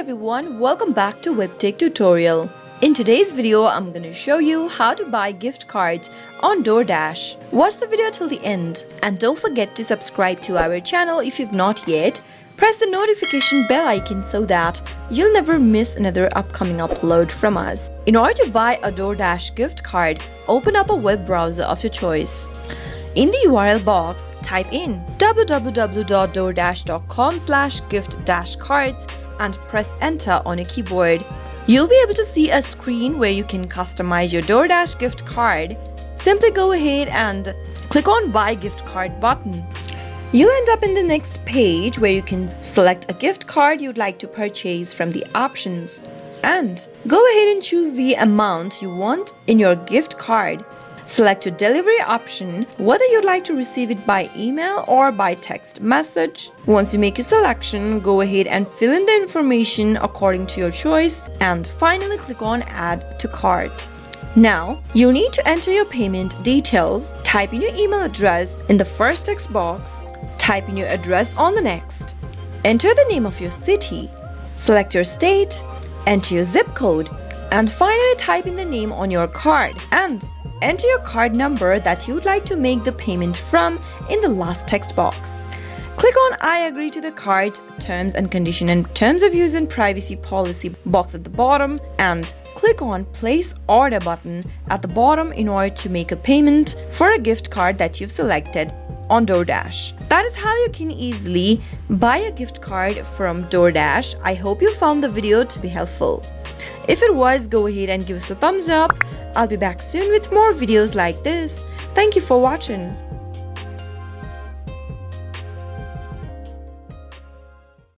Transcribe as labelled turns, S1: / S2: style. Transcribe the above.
S1: everyone, welcome back to Webtech Tutorial. In today's video, I'm going to show you how to buy gift cards on DoorDash. Watch the video till the end and don't forget to subscribe to our channel if you've not yet. Press the notification bell icon so that you'll never miss another upcoming upload from us. In order to buy a DoorDash gift card, open up a web browser of your choice. In the URL box, type in www.doordash.com/gift-cards and press enter on your keyboard. You'll be able to see a screen where you can customize your DoorDash gift card. Simply go ahead and click on Buy Gift Card button. You'll end up in the next page where you can select a gift card you'd like to purchase from the options and go ahead and choose the amount you want in your gift card. Select your delivery option, whether you'd like to receive it by email or by text message. Once you make your selection, go ahead and fill in the information according to your choice and finally click on Add to Cart. Now, you'll need to enter your payment details. Type in your email address in the first text box. Type in your address on the next. Enter the name of your city. Select your state. Enter your zip code. And finally type in the name on your card and enter your card number that you would like to make the payment from in the last text box. Click on I agree to the card, terms and condition and terms of use and privacy policy box at the bottom and click on place order button at the bottom in order to make a payment for a gift card that you've selected on DoorDash. That is how you can easily buy a gift card from DoorDash. I hope you found the video to be helpful. If it was, go ahead and give us a thumbs up. I'll be back soon with more videos like this. Thank you for watching.